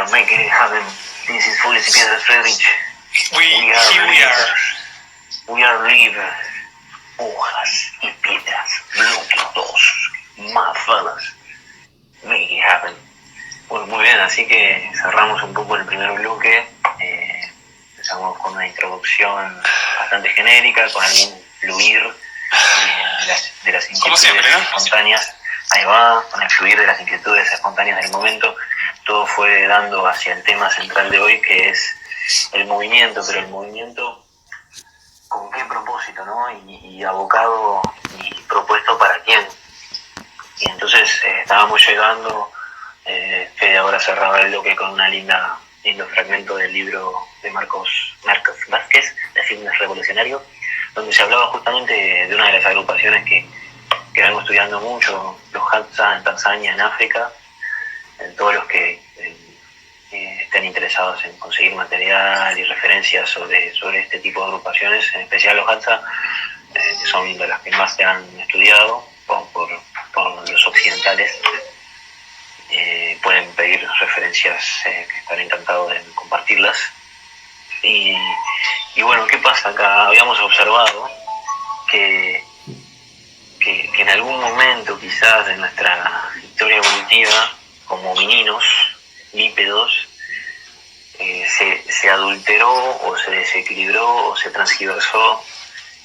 are making it happen. This is Fules y Piedras, Friedrich. We are live. Hojas y piedras. Bloque 2. Más fellas. Make it happen. Bueno, muy bien, así que cerramos un poco el primer bloque. Empezamos con una introducción bastante genérica, con algún fluir de las inquietudes espontáneas. Ahí va, con el fluir de las inquietudes espontáneas del momento. Todo fue dando hacia el tema central de hoy, que es el movimiento, pero el movimiento con qué propósito, ¿no? Y abocado y propueto para quién. Y entonces estábamos llegando, Fede ahora cerraba el bloque con una lindo fragmento del libro de Marcos Vázquez, de Fitness Revolucionario, donde se hablaba justamente de una de las agrupaciones que vengo estudiando mucho, los Hadza en Tanzania, en África. Todos los que estén interesados en conseguir material y referencias sobre este tipo de agrupaciones, en especial los Hadza, que son de las que más se han estudiado por los occidentales, pueden pedir referencias, que estaré encantado de compartirlas. Y bueno, ¿qué pasa acá? Habíamos observado que en algún momento quizás de nuestra historia evolutiva, como homininos, bípedos, se adulteró o se desequilibró o se transgiversó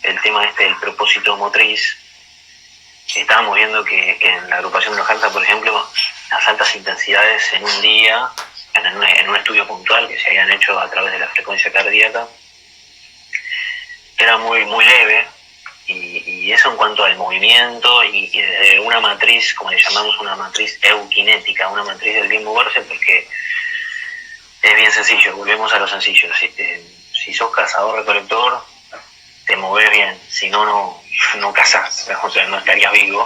el tema del propósito motriz. Estábamos viendo que en la agrupación de los Hadza, por ejemplo, las altas intensidades en un día, en un estudio puntual que se habían hecho a través de la frecuencia cardíaca, era muy, muy leve. Y eso en cuanto al movimiento y desde una matriz, como le llamamos, una matriz eukinética, una matriz del bien moverse, porque es bien sencillo, volvemos a lo sencillo. Si sos cazador-recolector, te movés bien, si no cazás, o sea, no estarías vivo.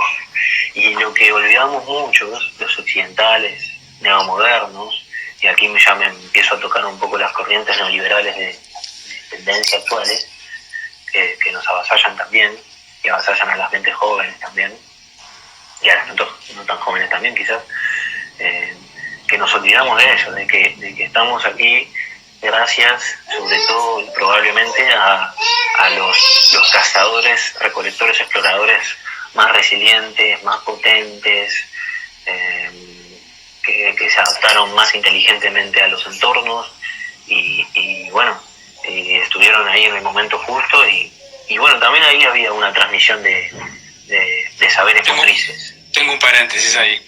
Y lo que olvidamos muchos, los occidentales, neomodernos, y aquí ya me empiezo a tocar un poco las corrientes neoliberales de tendencia actuales, que nos avasallan también, que avasallan a las mentes jóvenes también, y a las no tan jóvenes también quizás, que nos olvidamos de ello, de que estamos aquí gracias sobre todo y probablemente a los cazadores, recolectores, exploradores más resilientes, más potentes, que se adaptaron más inteligentemente a los entornos y bueno, estuvieron ahí en el momento justo y bueno, también ahí había una transmisión de saberes motrices. Tengo un paréntesis ahí,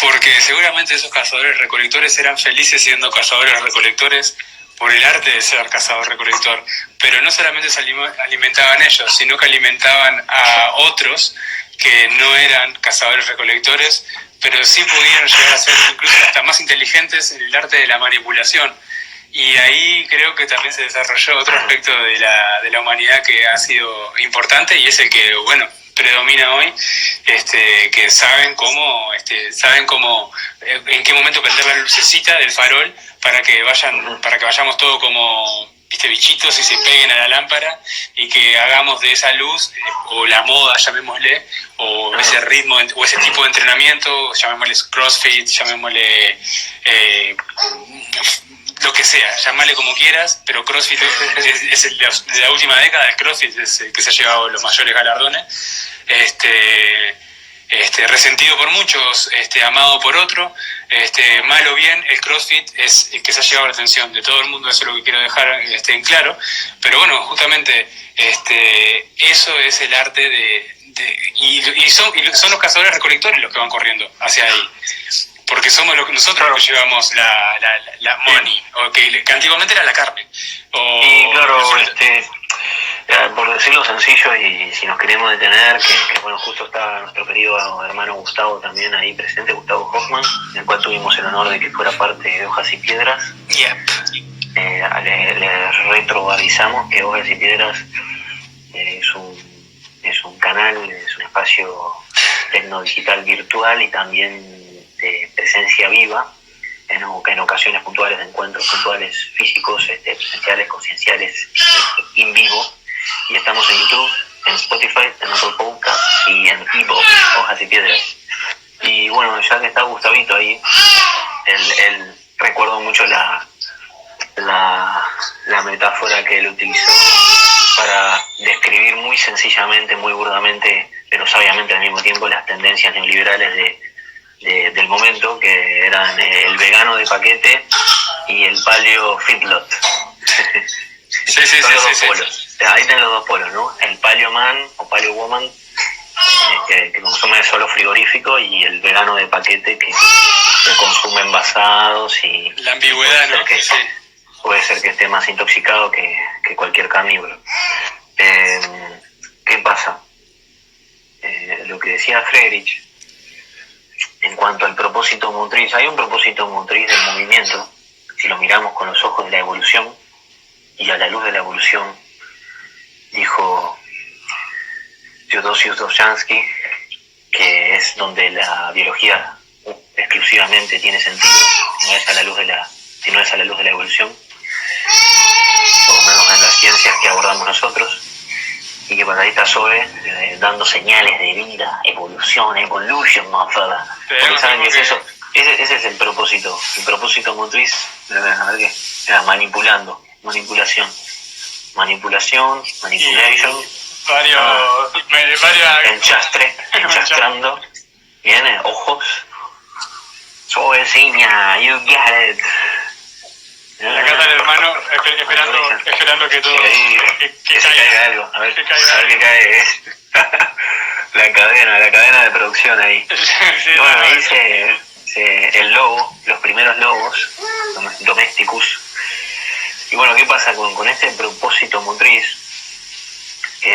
porque seguramente esos cazadores recolectores eran felices siendo cazadores recolectores por el arte de ser cazador-recolector, pero no solamente se alimentaban ellos, sino que alimentaban a otros que no eran cazadores-recolectores, pero sí pudieron llegar a ser incluso hasta más inteligentes en el arte de la manipulación. Y ahí creo que también se desarrolló otro aspecto de la humanidad que ha sido importante y es el que, bueno, predomina hoy, que saben cómo, en qué momento prender la lucecita del farol para que vayamos todo como bichitos y se peguen a la lámpara y que hagamos de esa luz, o la moda, llamémosle, o ese ritmo, o ese tipo de entrenamiento, llamémosle CrossFit, llamémosle lo que sea, llamarle como quieras, pero CrossFit es el de la última década, el CrossFit es el que se ha llevado los mayores galardones, resentido por muchos, amado por otro, mal o bien, el CrossFit es el que se ha llevado la atención de todo el mundo, eso es lo que quiero dejar en claro, pero bueno, justamente eso es el arte y son los cazadores recolectores los que van corriendo hacia ahí. Porque somos nosotros los que llevamos la money, o que antiguamente era la carne. Y claro, por decirlo sencillo, y si nos queremos detener, que bueno, justo está nuestro querido hermano Gustavo también ahí presente, Gustavo Hoffman, en el cual tuvimos el honor de que fuera parte de Hojas y Piedras. Yep. Les retroavisamos que Hojas y Piedras es un canal, es un espacio tecnodigital virtual y también de presencia viva, en ocasiones puntuales, de encuentros puntuales físicos, presenciales, concienciales, in vivo. Y estamos en YouTube, en Spotify, en Apple Podcast y en Evox, Hojas y Piedras. Y bueno, ya que está Gustavito ahí, él recuerdo mucho la metáfora que él utilizó para describir muy sencillamente, muy burdamente, pero sabiamente al mismo tiempo, las tendencias neoliberales del momento, que eran el vegano de paquete y el paleo feedlot. Sí. Polos. Ahí tienen los dos polos, ¿no? El paleo man o paleo woman, que consume solo frigorífico, y el vegano de paquete que consume envasados y... La ambigüedad, ¿no? Puede ser que esté más intoxicado que cualquier carnívoro. ¿Qué pasa? Lo que decía Friedrich, en cuanto al propósito motriz, hay un propósito motriz del movimiento, si lo miramos con los ojos de la evolución, y a la luz de la evolución, dijo Theodosius Dobzhansky, que es donde la biología exclusivamente tiene sentido, si no es a la luz de la evolución, por lo menos en las ciencias que abordamos nosotros, y que para ahí está Zoe dando señales de vida, evolution, motherfucker. Porque saben que es eso, ese es el propósito motriz, a ver qué, era manipulación, enchastrando, viene, ojos, Zoeciña, you got it. Acá está el hermano esperando que todo que caiga algo, a ver qué cae. la cadena de producción ahí. Bueno, ahí el lobo, los primeros lobos domesticus. Y bueno, ¿qué pasa con este propósito motriz?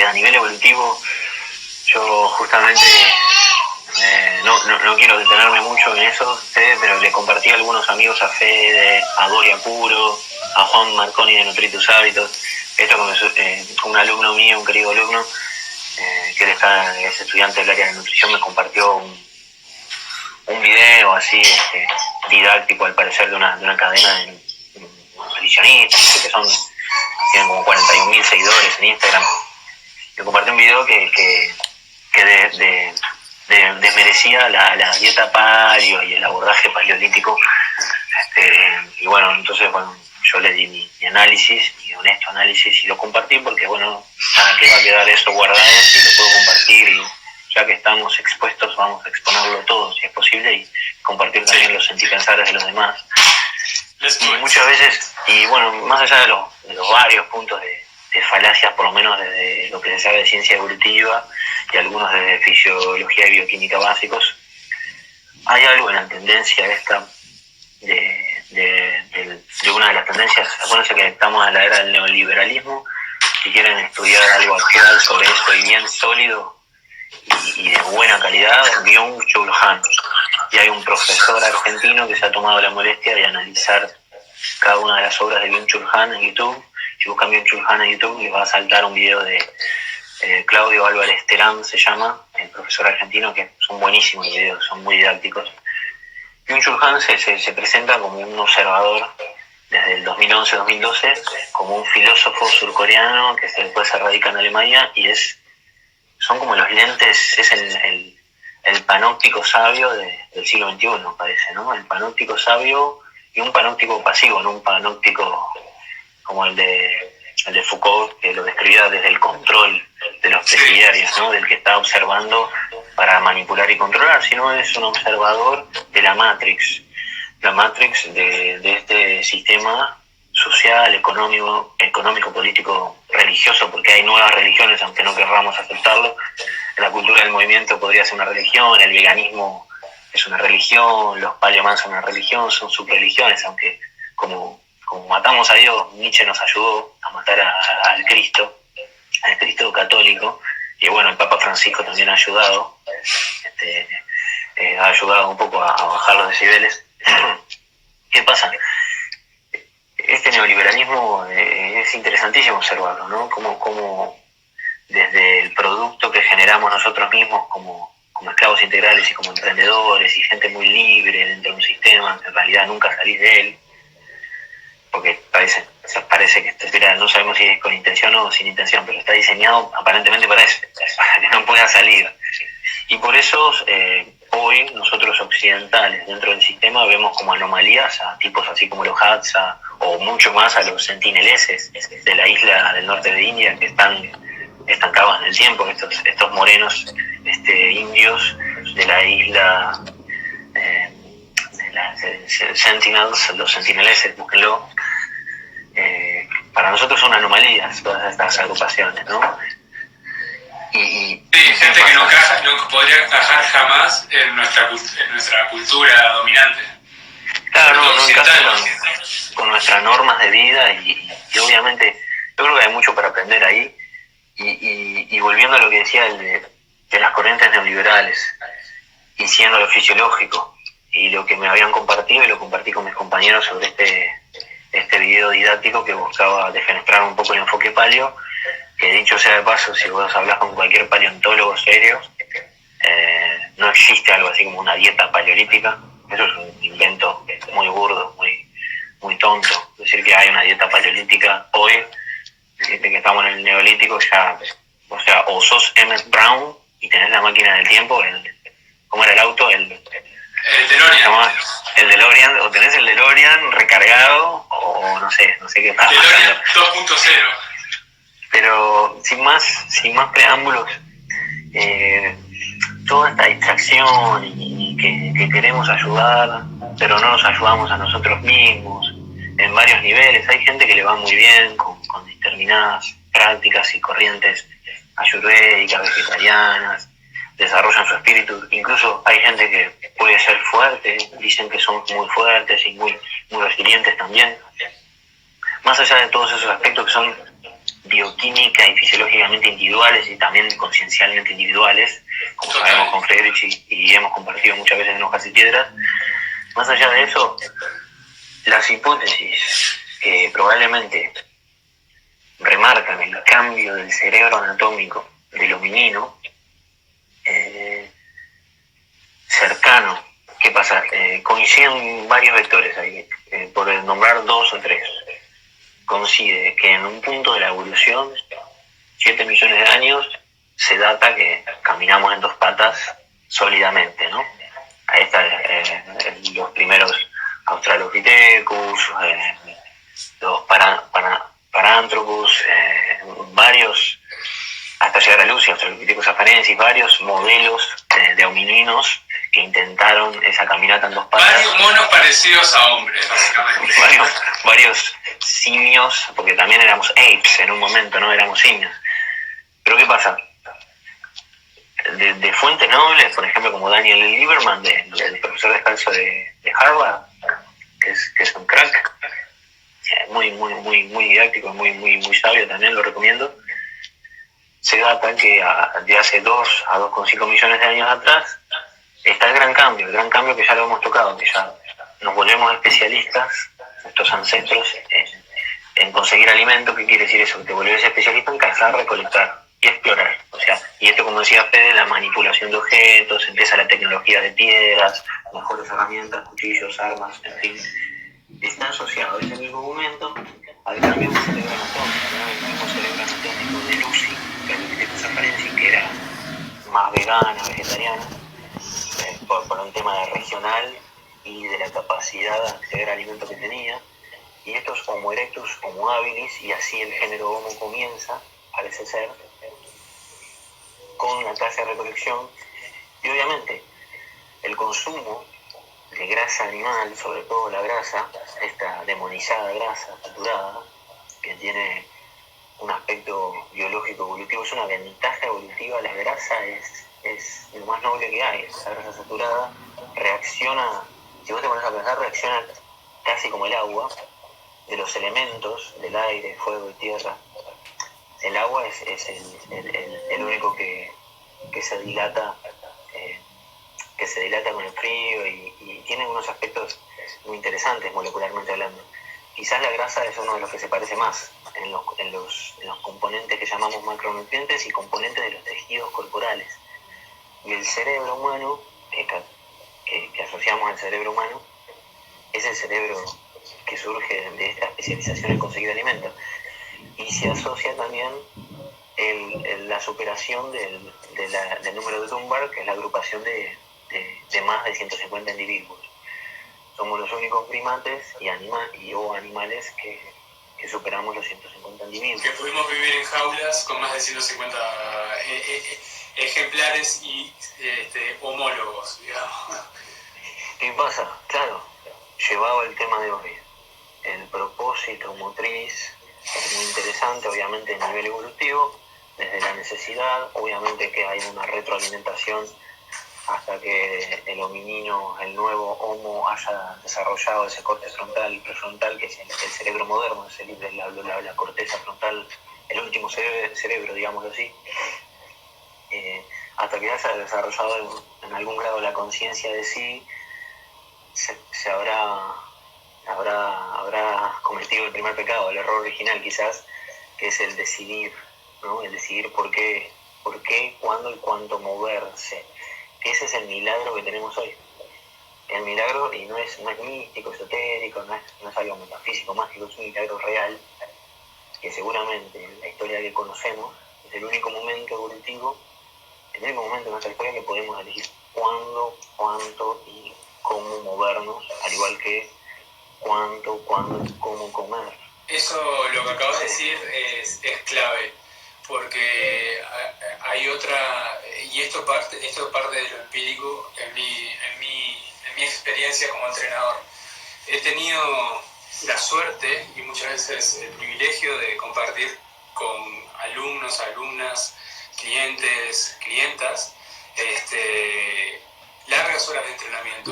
A nivel evolutivo, yo justamente no quiero detenerme mucho en eso, pero le compartí a algunos amigos, a Fede, a Doria Puro, a Juan Marconi de Nutritus Hábitos, esto con un alumno mío, un querido alumno, que él es estudiante del área de nutrición, me compartió un video así didáctico, al parecer, de una cadena de nutricionistas, que tienen como 41.000 seguidores en Instagram. Me compartií un video que desmerecía la dieta paleo y el abordaje paleolítico, y bueno, entonces yo le di mi análisis, mi honesto análisis, y lo compartí porque bueno, ¿para qué va a quedar eso guardado si lo puedo compartir? Y ya que estamos expuestos, vamos a exponerlo todo si es posible, y compartir también los sentipensares de los demás. Y muchas veces, y bueno, más allá de los varios puntos de falacias, por lo menos desde lo que se sabe de ciencia evolutiva y algunos de fisiología y bioquímica básicos, hay algo en la tendencia esta de una de las tendencias. Acuérdense que estamos en la era del neoliberalismo. Si quieren estudiar algo actual sobre esto y bien sólido y de buena calidad, Byung-Chul Han. Y hay un profesor argentino que se ha tomado la molestia de analizar cada una de las obras de Byung-Chul Han en YouTube. Si buscan Byung-Chul Han en YouTube, les va a saltar un video de Claudio Álvarez Terán, se llama, el profesor argentino, que son buenísimos los videos, son muy didácticos. Byung-Chul Han se presenta como un observador desde el 2011-2012, como un filósofo surcoreano que después se radica en Alemania, y son como los lentes, es el panóptico sabio del siglo XXI, parece, ¿no? El panóptico sabio, y un panóptico pasivo, no un panóptico como el de Foucault, que lo describía desde el control de los presidiarios, ¿no? Del que está observando para manipular y controlar, sino es un observador de la Matrix de este sistema social, económico, político, religioso, porque hay nuevas religiones, aunque no querramos aceptarlo. La cultura del movimiento podría ser una religión, el veganismo es una religión, los paleomans son una religión, son subreligiones, aunque como matamos a Dios, Nietzsche nos ayudó a matar al Cristo católico, y bueno, el Papa Francisco también ha ayudado, un poco a bajar los decibeles. ¿Qué pasa? Este neoliberalismo es interesantísimo observarlo, ¿no? Como desde el producto que generamos nosotros mismos como esclavos integrales y como emprendedores y gente muy libre dentro de un sistema que en realidad nunca salís de él, porque parece que no sabemos si es con intención o sin intención, pero está diseñado aparentemente para eso, para que no pueda salir. Y por eso hoy nosotros occidentales dentro del sistema vemos como anomalías a tipos así como los Hadza o mucho más a los sentineleses de la isla del norte de India, que están estancados en el tiempo, estos morenos indios de la isla Sentinels, los sentineleses, búsquenlo. Para nosotros son anomalías todas estas agrupaciones, ¿no? Sí, gente que no podría encajar jamás en nuestra cultura dominante. Claro, no encaja con nuestras normas de vida y obviamente yo creo que hay mucho para aprender ahí. Y volviendo a lo que decía de las corrientes neoliberales y siendo lo fisiológico y lo que me habían compartido y lo compartí con mis compañeros sobre este video didáctico que buscaba defenestrar un poco el enfoque paleo, que dicho sea de paso, si vos hablas con cualquier paleontólogo serio, no existe algo así como una dieta paleolítica. Eso es un invento muy burdo, muy tonto. Decir que hay una dieta paleolítica hoy, decirte que estamos en el neolítico, ya, o sea, o sos Emmett Brown y tenés la máquina del tiempo, ¿cómo era el auto? El DeLorean. El DeLorean, o tenés el DeLorean recargado, o no sé qué pasa. DeLorean 2.0. Pero sin más preámbulos, toda esta distracción y que queremos ayudar, pero no nos ayudamos a nosotros mismos en varios niveles. Hay gente que le va muy bien con determinadas prácticas y corrientes ayurvédicas, vegetarianas, desarrollan su espíritu. Incluso hay gente que puede ser fuerte, dicen que son muy fuertes y muy resilientes también. Más allá de todos esos aspectos que son bioquímica y fisiológicamente individuales y también conciencialmente individuales, como sabemos con Friedrich y hemos compartido muchas veces en Hojas y Piedras, más allá de eso, las hipótesis que probablemente remarcan el cambio del cerebro anatómico del hominino cercano, ¿qué pasa? Coinciden varios vectores ahí, por nombrar 2 o 3. Coincide que en un punto de la evolución, 7 millones de años, se data que caminamos en 2 patas sólidamente, ¿no? Ahí están los primeros Australopithecus, los Paranthropus, varios, hasta llegar a Lucy, Australopithecus afarensis, varios modelos de homininos que intentaron esa caminata en 2 patas. Varios monos parecidos a hombres, básicamente. Varios simios, porque también éramos apes en un momento, ¿no? Éramos simios. Pero ¿qué pasa? De fuentes nobles, por ejemplo, como Daniel Lieberman, el profesor descalzo de Harvard, que es un crack, muy didáctico, muy sabio, también lo recomiendo. Se data que de hace 2 a 2,5 millones de años atrás está el gran cambio que ya lo hemos tocado, que ya nos volvemos especialistas, nuestros ancestros, en conseguir alimento. ¿Qué quiere decir eso? Que te volvés especialista en cazar, recolectar y explorar. O sea, y esto, como decía Fede, la manipulación de objetos, empieza la tecnología de piedras, mejores herramientas, cuchillos, armas, en fin. Está asociado en ese mismo momento al cambio del cerebro anatómico, ¿no? El mismo cerebro anatómico de Lucy, que era más vegana, vegetariana, por un tema de regional y de la capacidad de acceder a alimentos que tenía. Y estos Homo erectus, Homo habilis, y así el género Homo comienza, parece ser, con una tasa de recolección. Y obviamente el consumo de grasa animal, sobre todo la grasa, esta demonizada grasa saturada, que tiene un aspecto biológico evolutivo, es una ventaja evolutiva. La grasa es lo más noble que hay. La grasa saturada reacciona, si vos te pones a pensar, reacciona casi como el agua, de los elementos del aire, fuego y tierra. El agua es el único que se dilata, con el frío y tiene unos aspectos muy interesantes molecularmente hablando. Quizás la grasa es uno de los que se parece más en los componentes que llamamos macronutrientes y componentes de los tejidos corporales. Y el cerebro humano, que asociamos al cerebro humano, es el cerebro que surge de esta especialización en conseguir alimentos. Y se asocia también la superación del número de Dunbar, que es la agrupación de de más de 150 individuos. Somos los únicos primates o animales que superamos los 150 individuos. Que pudimos vivir en jaulas con más de 150 ejemplares y homólogos, digamos. ¿Qué pasa? Claro, llevado el tema de hoy, el propósito motriz es muy interesante, obviamente a nivel evolutivo, desde la necesidad, obviamente que hay una retroalimentación hasta que el hominino, el nuevo Homo, haya desarrollado ese corte frontal y prefrontal, que es el cerebro moderno, la corteza frontal, el último cerebro, digámoslo así, hasta que haya desarrollado en algún grado la conciencia de sí, se habrá cometido el primer pecado, el error original quizás, que es el decidir, ¿no? El decidir por qué, cuándo y cuánto moverse. Ese es el milagro que tenemos hoy. El milagro, y no es místico, esotérico, no es algo metafísico, mágico, es un milagro real, que seguramente en la historia que conocemos es el único momento evolutivo, el único momento de nuestra historia que podemos elegir cuándo, cuánto y cómo movernos, al igual que cuánto, cuándo y cómo comer. Eso, lo que acabas de decir, es clave, porque hay otra, y esto parte de lo empírico en mi experiencia como entrenador. He tenido la suerte y muchas veces el privilegio de compartir con alumnos, alumnas, clientes, clientas, largas horas de entrenamiento.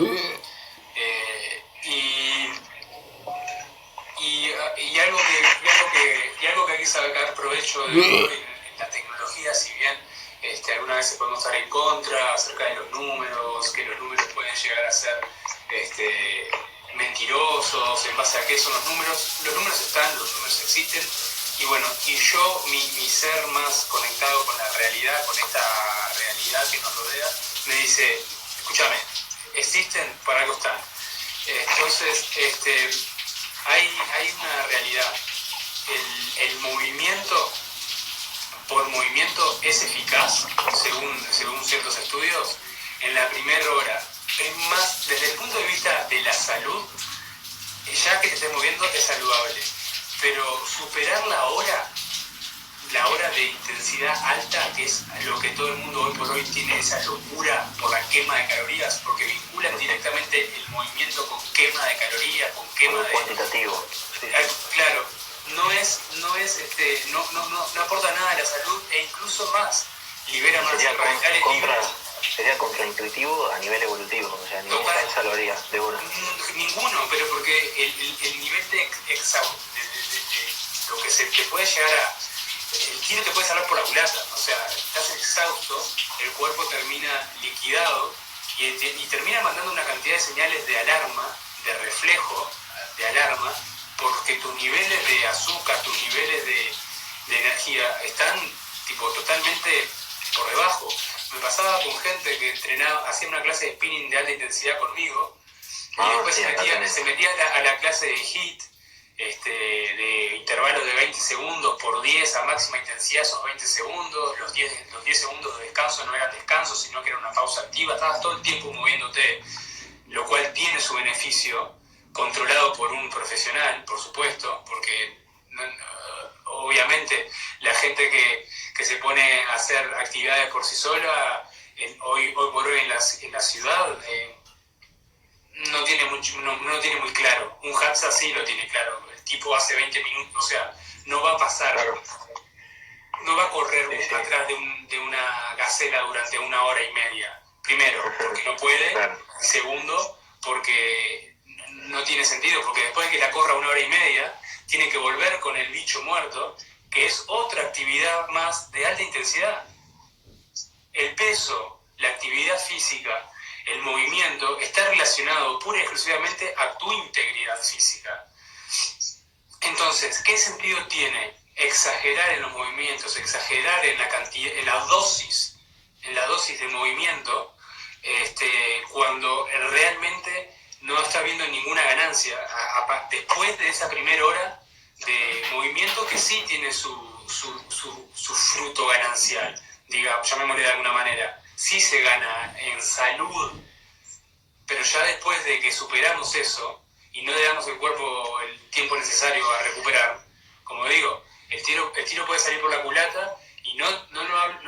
Y algo que hay que sacar provecho de en la tecnología, si bien algunas veces podemos estar en contra acerca de los números, que los números pueden llegar a ser mentirosos, en base a qué son los números están, los números existen, y bueno, y yo, mi ser más conectado con la realidad, con esta realidad que nos rodea, me dice, escúchame, existen, para algo están. Entonces, hay una realidad. El movimiento por movimiento es eficaz, según ciertos estudios, en la primera hora. Es más, desde el punto de vista de la salud, ya que te estés moviendo es saludable. Pero superar la hora de intensidad alta, que es lo que todo el mundo hoy por hoy tiene esa locura por la quema de calorías, porque vinculan directamente el movimiento con quema de calorías, con quema de... cuantitativo. Sí. Claro, no aporta nada a la salud e incluso más, libera más radicales libres. Sería contraintuitivo a nivel evolutivo, o sea, ningún causa lo haría de una. Ninguno, pero porque el nivel de lo que se te puede llegar a... El tiro te puede salir por la culata, o sea, estás exhausto, el cuerpo termina liquidado y termina mandando una cantidad de señales de alarma, de reflejo, de alarma, porque tus niveles de azúcar, tus niveles de energía están totalmente por debajo. Me pasaba con gente que entrenaba, hacía una clase de spinning de alta intensidad conmigo, y después se metía a la clase de HIIT, de intervalos de 20 segundos por 10 a máxima intensidad, esos 20 segundos, los 10 segundos de descanso no eran descanso, sino que era una pausa activa, estabas todo el tiempo moviéndote, lo cual tiene su beneficio, controlado por un profesional, por supuesto, porque obviamente la gente que se pone a hacer actividades por sí sola, hoy por hoy en la ciudad, no tiene muy claro. Un Hatsa sí lo tiene claro. El tipo hace 20 minutos, o sea, no va a pasar, claro. No va a correr atrás de una gacela durante 1 hora y media. Primero, porque no puede. Claro. Segundo, porque no tiene sentido, porque después de que la corra 1 hora y media, tiene que volver con el bicho muerto, que es otra actividad más de alta intensidad. El peso, la actividad física, el movimiento está relacionado pura y exclusivamente a tu integridad física. Entonces, ¿qué sentido tiene exagerar en los movimientos, exagerar en la cantidad, en la dosis de movimiento, cuando realmente no está viendo ninguna ganancia después de esa primera hora de movimiento, que sí tiene su fruto ganancial, digamos, llamémosle de alguna manera? sí se gana en salud, pero ya después de que superamos eso y no le damos al cuerpo el tiempo necesario a recuperar, como digo, el tiro puede salir por la culata y no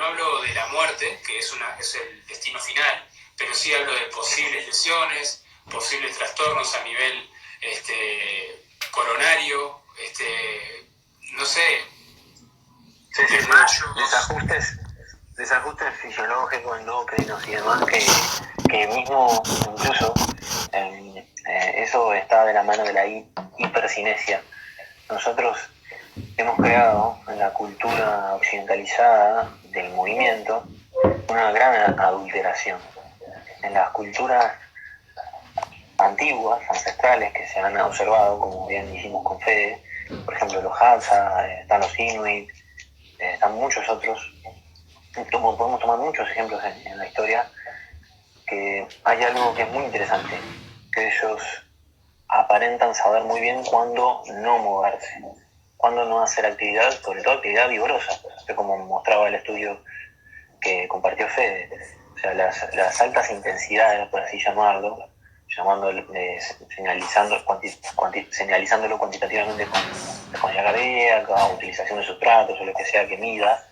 hablo de la muerte, que es el destino final, pero sí hablo de posibles lesiones, posibles trastornos a nivel coronario, no sé, Sí, desajustes fisiológicos, endocrinos y demás que mismo incluso eso está de la mano de la hipercinesia. Nosotros hemos creado en la cultura occidentalizada del movimiento una gran adulteración. En las culturas antiguas, ancestrales, que se han observado, como bien dijimos con Fede, por ejemplo los Hadza, están los Inuit, están muchos otros, podemos tomar muchos ejemplos en la historia, que hay algo que es muy interesante, que ellos aparentan saber muy bien cuándo no moverse, cuándo no hacer actividad, sobre todo actividad vigorosa, como mostraba el estudio que compartió Fede. O sea, las altas intensidades, por así llamarlo, señalizándolo cuantitativamente con la cardíaca, utilización de sustratos o lo que sea que mida,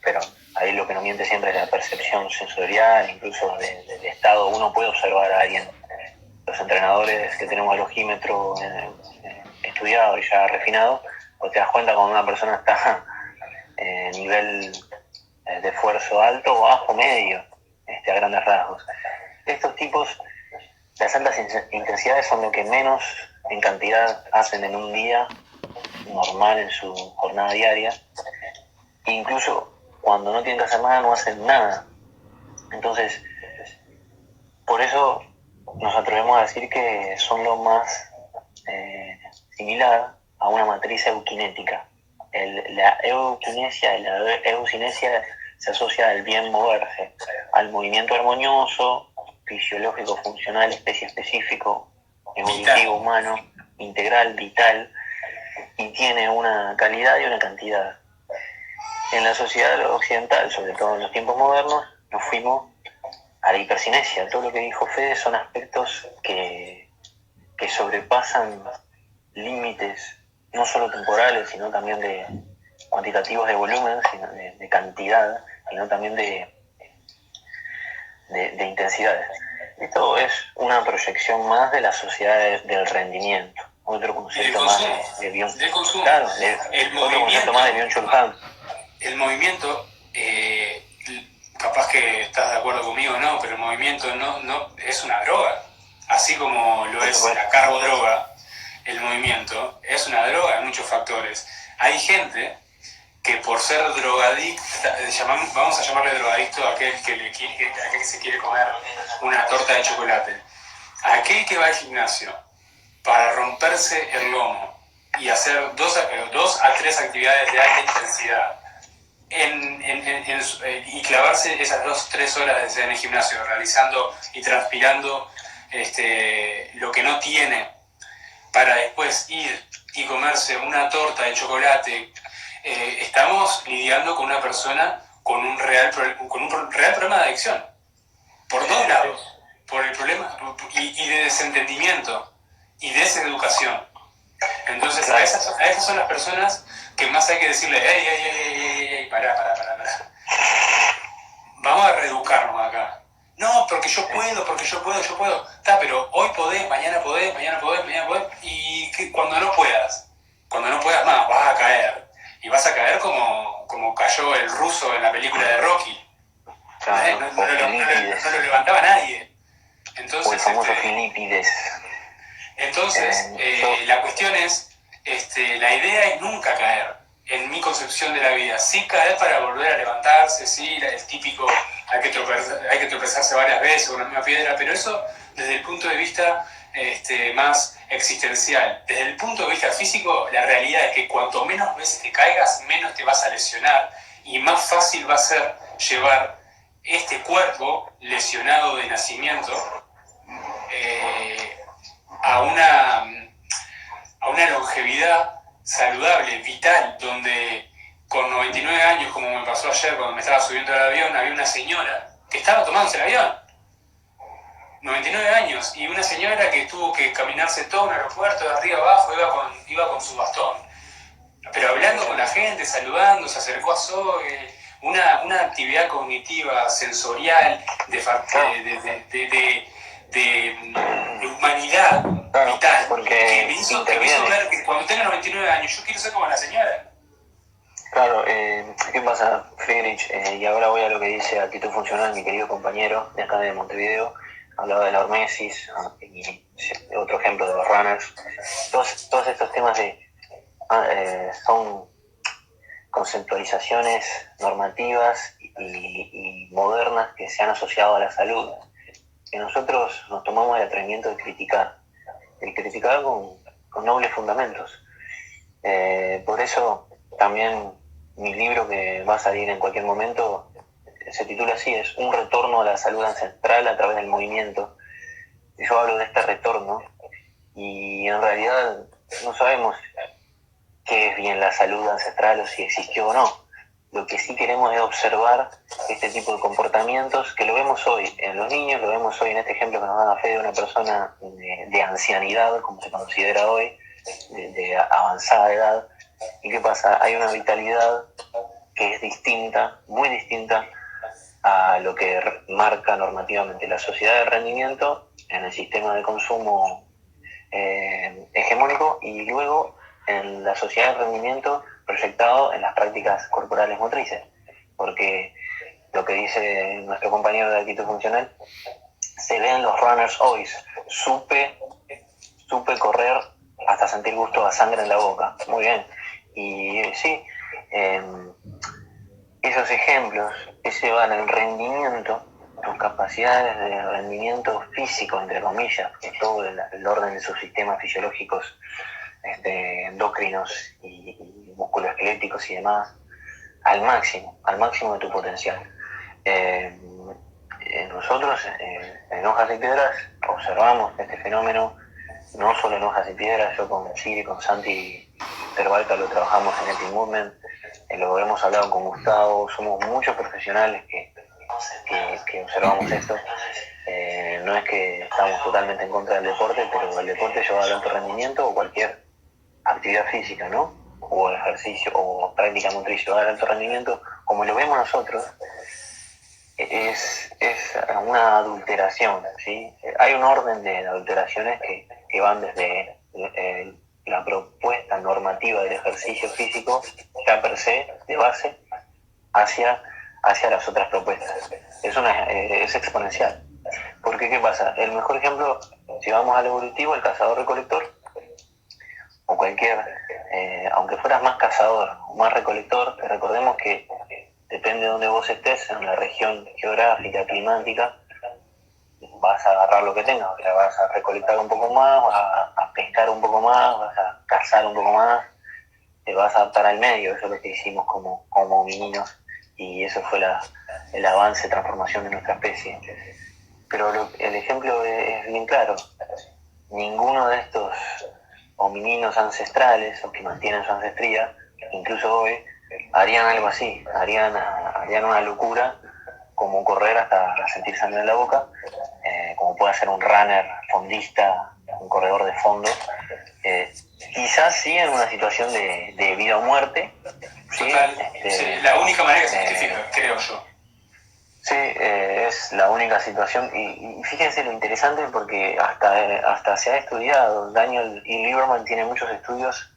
pero ahí lo que no miente siempre es la percepción sensorial, incluso del estado. Uno puede observar a alguien, los entrenadores que tenemos el ojímetro estudiado y ya refinado, pues te das cuenta cuando una persona está en nivel de esfuerzo alto o bajo, medio, a grandes rasgos. Estos tipos, las altas intensidades son lo que menos en cantidad hacen en un día normal en su jornada diaria. Incluso cuando no tienen que hacer nada, no hacen nada. Entonces, por eso nos atrevemos a decir que son lo más similar a una matriz eukinética. La eukinesia y la eucinesia se asocia al bien moverse, al movimiento armonioso, fisiológico, funcional, especie específico, evolutivo, humano, integral, vital, y tiene una calidad y una cantidad. En la sociedad occidental, sobre todo en los tiempos modernos, nos fuimos a la hipercinesia. Todo lo que dijo Fede son aspectos que sobrepasan límites no solo temporales, sino también de cuantitativos de volumen, sino de cantidad, sino también de intensidades. Esto es una proyección más de la sociedad del rendimiento, otro concepto más de consumo. Claro, otro concepto más de Byung-Chul Han. El movimiento, capaz que estás de acuerdo conmigo o no, pero el movimiento no es una droga, así como lo es la carbodroga. El movimiento es una droga en muchos factores. Hay gente que por ser drogadicta, vamos a llamarle drogadicto a aquel que se quiere comer una torta de chocolate. Aquel que va al gimnasio para romperse el lomo y hacer 2 a 3 actividades de alta intensidad y clavarse esas 2-3 horas en el gimnasio realizando y transpirando lo que no tiene, para después ir y comerse una torta de chocolate, estamos lidiando con una persona con un real problema de adicción, por dos lados, por el problema y de desentendimiento y deseducación. Entonces a esas son las personas que más hay que decirle, ey, pará. Vamos a reeducarnos acá. No, porque yo puedo. Está, pero hoy podés, mañana podés, y cuando no puedas más, vas a caer. Y vas a caer como cayó el ruso en la película de Rocky. Claro, no lo levantaba nadie. Entonces, o el famoso Filipides. Entonces, la cuestión es, la idea es nunca caer, en mi concepción de la vida. Sí caer para volver a levantarse, sí, el típico, hay que tropezarse varias veces con la misma piedra, pero eso desde el punto de vista más existencial. Desde el punto de vista físico, la realidad es que cuanto menos veces te caigas, menos te vas a lesionar y más fácil va a ser llevar este cuerpo lesionado de nacimiento a una longevidad saludable, vital, donde con 99 años, como me pasó ayer cuando me estaba subiendo al avión, había una señora que estaba tomándose el avión. 99 años, y una señora que tuvo que caminarse todo un aeropuerto de arriba abajo, iba con su bastón. Pero hablando con la gente, saludando, se acercó a Zoe, una actividad cognitiva, sensorial, de humanidad vital, que me hizo ver que cuando tenga 99 años, yo quiero ser como la señora. Claro, ¿qué pasa, Friedrich? Y ahora voy a lo que dice Actitud Funcional, mi querido compañero de acá de Montevideo. Hablaba de la hormesis y otro ejemplo de los runners. Todos estos temas son conceptualizaciones normativas y modernas que se han asociado a la salud, que nosotros nos tomamos el atrevimiento de criticar con nobles fundamentos. Por eso también mi libro, que va a salir en cualquier momento, se titula así, es Un retorno a la salud ancestral a través del movimiento. Yo hablo de este retorno y en realidad no sabemos qué es bien la salud ancestral o si existió o no. Lo que sí queremos es observar este tipo de comportamientos que lo vemos hoy en los niños, lo vemos hoy en este ejemplo que nos da Fede de una persona de ancianidad, como se considera hoy, de avanzada edad. ¿Y qué pasa? Hay una vitalidad que es distinta, muy distinta a lo que marca normativamente la sociedad de rendimiento en el sistema de consumo hegemónico, y luego en la sociedad de rendimiento proyectado en las prácticas corporales motrices. Porque lo que dice nuestro compañero de Actitud Funcional, se ven los runners hoy. Supe correr hasta sentir gusto a sangre en la boca. Muy bien. Y sí, esos ejemplos, ese van el rendimiento, tus capacidades de rendimiento físico, entre comillas, que todo el orden de sus sistemas fisiológicos, endocrinos y musculoesqueléticos y demás, al máximo de tu potencial. Nosotros en Hojas y Piedras observamos este fenómeno, no solo en Hojas y Piedras, yo con Siri, con Santi Terbalca lo trabajamos en Epic Movement, lo hemos hablado con Gustavo, somos muchos profesionales que observamos esto. No es que estamos totalmente en contra del deporte, pero el deporte lleva a alto rendimiento, o cualquier actividad física, ¿no? O ejercicio o práctica motriz lleva a alto rendimiento, como lo vemos nosotros, es una adulteración, ¿sí? Hay un orden de adulteraciones que van desde la propuesta normativa del ejercicio físico, ya per se, de base, hacia las otras propuestas. Es exponencial. Porque, ¿qué pasa? El mejor ejemplo, si vamos al evolutivo, el cazador-recolector, o cualquier, aunque fueras más cazador o más recolector, recordemos que depende de donde vos estés, en la región geográfica, climática, vas a agarrar lo que tengas, o sea, vas a recolectar un poco más, vas a pescar un poco más, vas a cazar un poco más, te vas a adaptar al medio. Eso es lo que hicimos como homínidos, y eso fue el avance, transformación de nuestra especie. Pero el ejemplo es bien claro. Ninguno de estos homínidos ancestrales, o que mantienen su ancestría, incluso hoy, harían algo así, harían una locura como correr hasta sentir sangre en la boca, como puede hacer un runner fondista, un corredor de fondo, quizás sí en una situación de vida o muerte. Total, sí, la única manera que se justifica, creo yo. Sí, es la única situación, y fíjense lo interesante, porque hasta se ha estudiado. Daniel y Lieberman tienen muchos estudios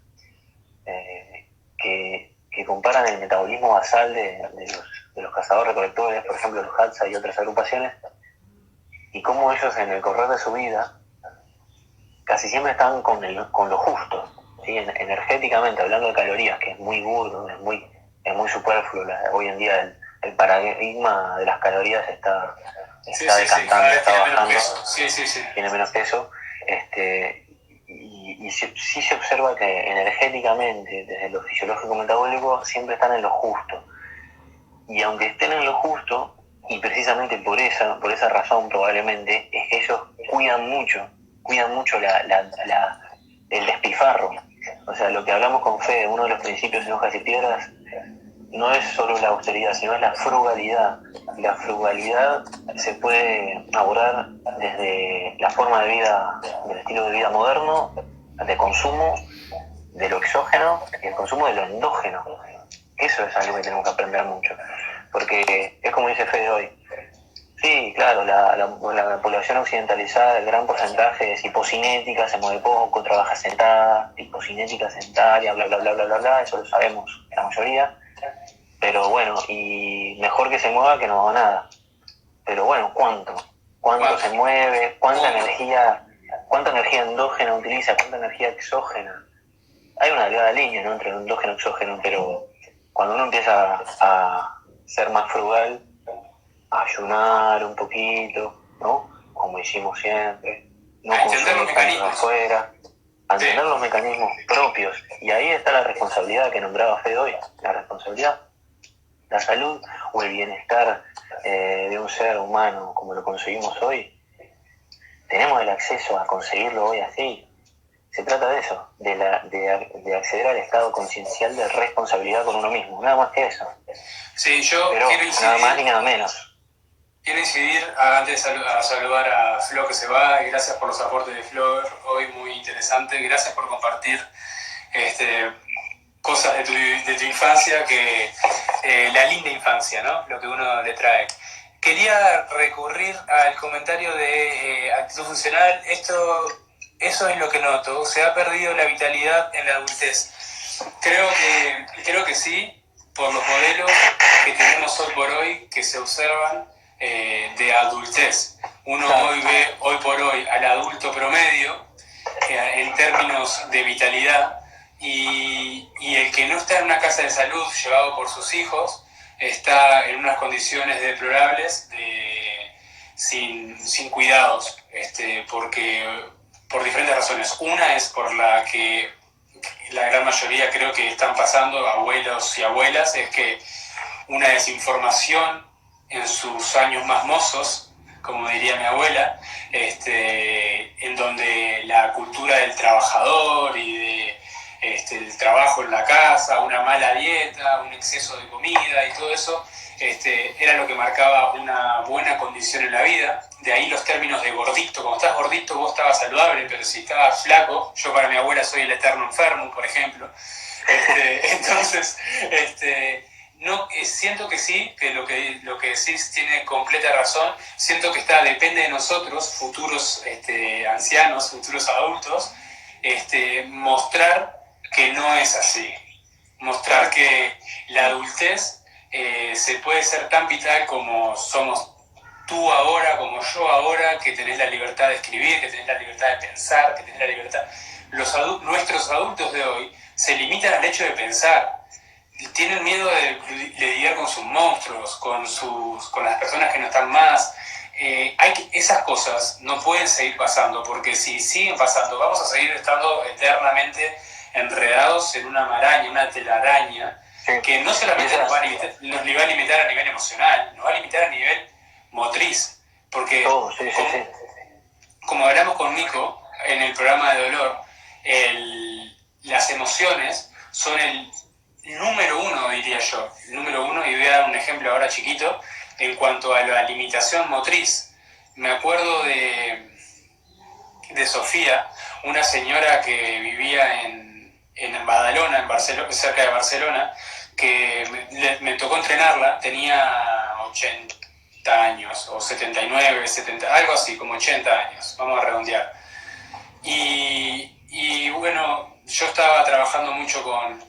que comparan el metabolismo basal de los cazadores recolectores, por ejemplo los Hadza y otras agrupaciones, y cómo ellos en el correr de su vida casi siempre están con lo justo, ¿sí? Energéticamente, hablando de calorías, que es muy burdo, es muy superfluo. Hoy en día el paradigma de las calorías está decantando, está bajando, tiene menos peso, y sí se observa que energéticamente, desde lo fisiológico metabólico, siempre están en lo justo. Y aunque estén en lo justo, y precisamente por esa razón probablemente, es que ellos cuidan mucho el despilfarro. O sea, lo que hablamos con Fede, uno de los principios en Hojas y Piedras, no es solo la austeridad, sino es la frugalidad. La frugalidad se puede abordar desde la forma de vida, del estilo de vida moderno, de consumo, de lo exógeno y el consumo de lo endógeno. Eso es algo que tenemos que aprender mucho. Porque es como dice Fede hoy. Sí, claro, la población occidentalizada, el gran porcentaje es hipocinética, se mueve poco, trabaja sentada, hipocinética, sedentaria, bla, bla, bla, bla, bla, bla, eso lo sabemos la mayoría. Pero bueno, y mejor que se mueva que no haga nada. Pero bueno, ¿cuánto? ¿Cuánto se mueve? ¿Cuánta energía endógena utiliza? ¿Cuánta energía exógena? Hay una delgada línea, ¿no?, entre endógeno y exógeno, pero cuando uno empieza a ser más frugal, a ayunar un poquito, ¿no?, como hicimos siempre, no consumir tanto de afuera, a entender los mecanismos propios. Y ahí está la responsabilidad que nombraba Fede hoy, la responsabilidad. La salud o el bienestar de un ser humano como lo conseguimos hoy, tenemos el acceso a conseguirlo hoy así. Se trata de eso, de acceder al estado conciencial de responsabilidad con uno mismo, nada más que eso. Sí, yo pero quiero incidir, nada más ni nada menos. Quiero incidir, antes de saludar a Flo que se va, y gracias por los aportes de Flo, hoy muy interesante, gracias por compartir cosas de tu infancia, la linda infancia, ¿no?, lo que uno le trae. Quería recurrir al comentario de actitud funcional. Eso es lo que noto. Se ha perdido la vitalidad en la adultez. Creo que sí, por los modelos que tenemos hoy por hoy, que se observan de adultez. Uno hoy ve, hoy por hoy, al adulto promedio en términos de vitalidad, y el que no está en una casa de salud llevado por sus hijos está en unas condiciones deplorables, sin cuidados, porque por diferentes razones. Una es por la que la gran mayoría creo que están pasando, abuelos y abuelas, es que una desinformación en sus años más mozos, como diría mi abuela, en donde la cultura del trabajador y el trabajo en la casa, una mala dieta, un exceso de comida y todo eso, era lo que marcaba una buena condición en la vida. De ahí los términos de gordito. Cuando estás gordito vos estabas saludable, pero si estabas flaco, yo para mi abuela soy el eterno enfermo, por ejemplo. Entonces, no, siento que sí, que lo que decís tiene completa razón. Siento que depende de nosotros, futuros ancianos, futuros adultos, mostrar que no es así. Mostrar que la adultez se puede ser tan vital como somos tú ahora, como yo ahora, que tenés la libertad de escribir, que tenés la libertad de pensar, que tenés la libertad. Nuestros adultos de hoy se limitan al hecho de pensar. Tienen miedo de lidiar con sus monstruos, con las personas que no están más. Esas cosas no pueden seguir pasando, porque si siguen pasando, vamos a seguir estando eternamente enredados en una maraña, una telaraña, que no solamente nos va a limitar a nivel emocional, nos va a limitar a nivel motriz. Porque, como hablamos con Nico en el programa de dolor, las emociones son el número uno, diría yo, el número uno, y voy a dar un ejemplo ahora chiquito, en cuanto a la limitación motriz. Me acuerdo de Sofía, una señora que vivía en Badalona, cerca de Barcelona, que me tocó entrenarla, tenía 80 años, o 79, 70, algo así, como 80 años, vamos a redondear. Y bueno, yo estaba trabajando mucho con...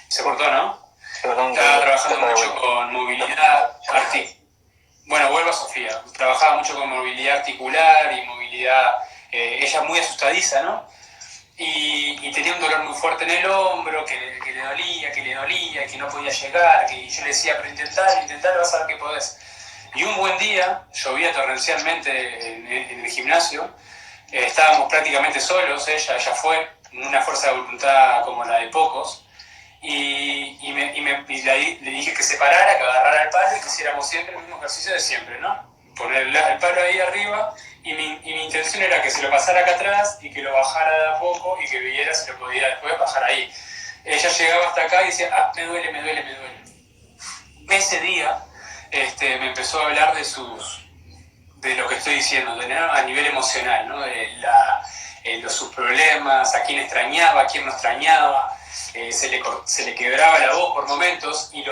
¿Se cortó, no? Estaba trabajando mucho con movilidad articular. Bueno, vuelvo a Sofía. Trabajaba mucho con movilidad articular y movilidad... ella muy asustadiza, ¿no? Y tenía un dolor muy fuerte en el hombro, que le dolía, que no podía llegar, que yo le decía, pero intentar, vas a ver que podés. Y un buen día, llovía torrencialmente en el gimnasio, estábamos prácticamente solos, ella fue, una fuerza de voluntad como la de pocos, y le dije que se parara, que agarrara el palo y que hiciéramos siempre el mismo ejercicio de siempre, ¿no? Poner el palo ahí arriba mi intención era que se lo pasara acá atrás y que lo bajara de a poco y que viera si lo podía después bajar ahí. Ella llegaba hasta acá y decía, me duele. Ese día me empezó a hablar de lo que estoy diciendo, a nivel emocional, ¿no? Sus problemas, a quién extrañaba, a quién no extrañaba, se le quebraba la voz por momentos y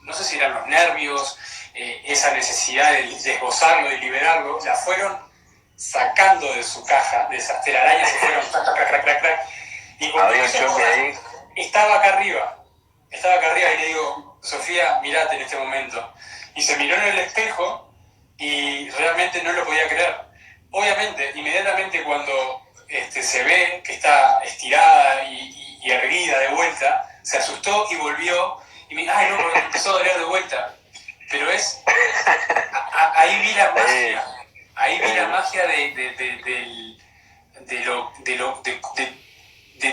no sé si eran los nervios, esa necesidad de desgozarlo, de liberarlo, la fueron sacando de su caja, de esas telarañas, se fueron crac. Y cuando estaba acá arriba y le digo, Sofía, mirate en este momento. Y se miró en el espejo y realmente no lo podía creer. Obviamente, inmediatamente cuando se ve que está estirada y erguida de vuelta, se asustó y volvió y me empezó a doler de vuelta. Pero ahí vi la magia, de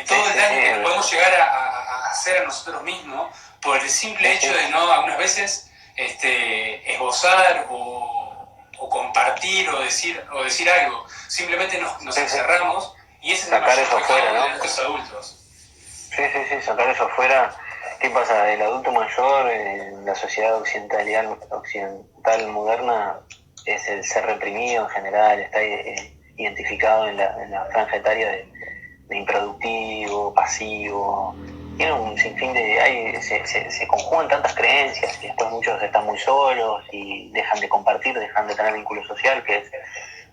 todo el daño que podemos llegar a hacer a nosotros mismos por el simple hecho de no, algunas veces, esbozar o compartir o decir algo. Simplemente nos encerramos y ese es el mayor pecado de nuestros adultos. Sí, sacar eso afuera. ¿Qué pasa? El adulto mayor en la sociedad occidental moderna es el ser reprimido en general, está identificado en la franja etaria de improductivo, pasivo. Tiene un sinfín se conjugan tantas creencias y después muchos están muy solos y dejan de compartir, dejan de tener vínculo social, que es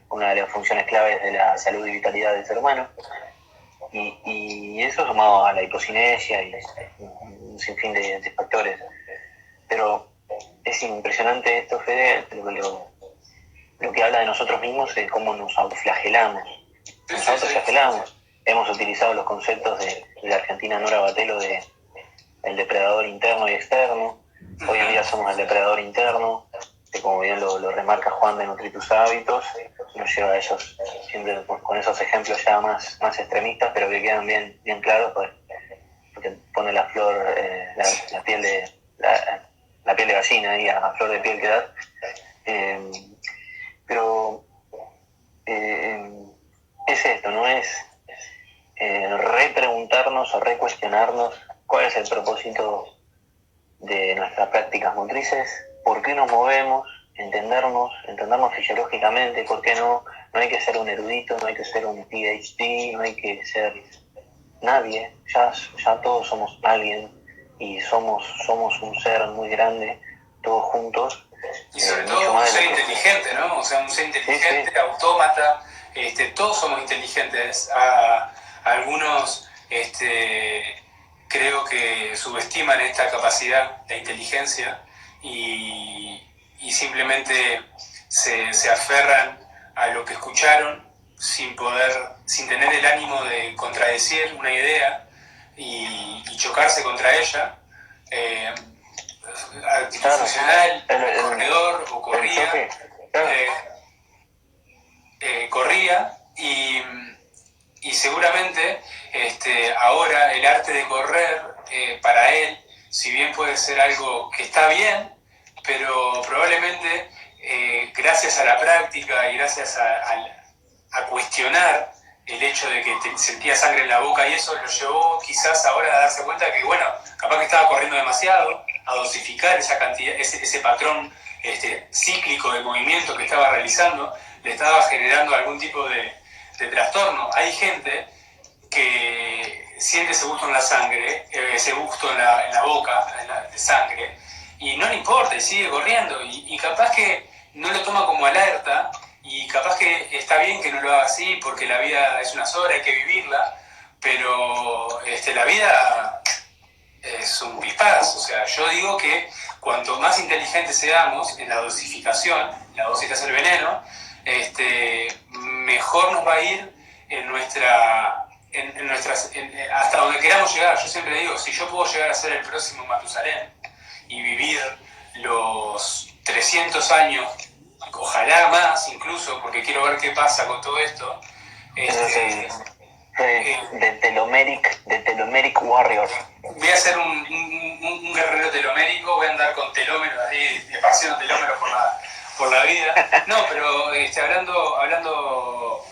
una de las funciones claves de la salud y vitalidad del ser humano. Y eso sumado a la hipocinesia y un sinfín de factores. Pero es impresionante esto, Fede, lo que habla de nosotros mismos, de cómo nos autoflagelamos. Nos autoflagelamos. Hemos utilizado los conceptos de la argentina Nora Batelo de el depredador interno y externo. Hoy en día somos el depredador interno, que como bien lo remarca Juan de Nutrir tus hábitos, nos lleva a esos, siempre con esos ejemplos ya más extremistas, pero que quedan bien claros, porque pone la flor, la piel de gallina ahí a flor de piel que da. Pero es esto, ¿no? Es repreguntarnos o recuestionarnos cuál es el propósito de nuestras prácticas motrices, por qué nos movemos, entendernos fisiológicamente, por qué no hay que ser un erudito, no hay que ser un PhD, no hay que ser nadie, ya todos somos alguien y somos un ser muy grande, todos juntos. Y sobre todo un ser inteligente, ¿no? O sea, un ser inteligente, sí. Autómata, todos somos inteligentes. Algunos creo que subestiman esta capacidad de inteligencia y simplemente se aferran a lo que escucharon sin tener el ánimo de contradecir una idea y chocarse contra ella. Actitud funcional, corredor o corría, corría y seguramente ahora el arte de correr para él, si bien puede ser algo que está bien, pero probablemente gracias a la práctica y gracias a cuestionar el hecho de que sentía sangre en la boca y eso lo llevó quizás ahora a darse cuenta que, bueno, capaz que estaba corriendo demasiado, a dosificar esa cantidad, ese patrón cíclico de movimiento que estaba realizando, le estaba generando algún tipo de trastorno. Hay gente que siente ese gusto en la sangre, ese gusto en la boca, de sangre, y no le importa, y sigue corriendo, y capaz que no lo toma como alerta, y capaz que está bien que no lo haga así, porque la vida es una sola, hay que vivirla, pero la vida es un pispás. O sea, yo digo que cuanto más inteligentes seamos en la dosificación, la dosis es el veneno, mejor nos va a ir hasta donde queramos llegar. Yo siempre digo, si yo puedo llegar a ser el próximo Matusalén y vivir los 300 años, ojalá más incluso, porque quiero ver qué pasa con todo esto. De telomeric warrior. Voy a ser un guerrero telomérico, voy a andar con telómeros ahí, esparciendo telómeros por la vida. No, pero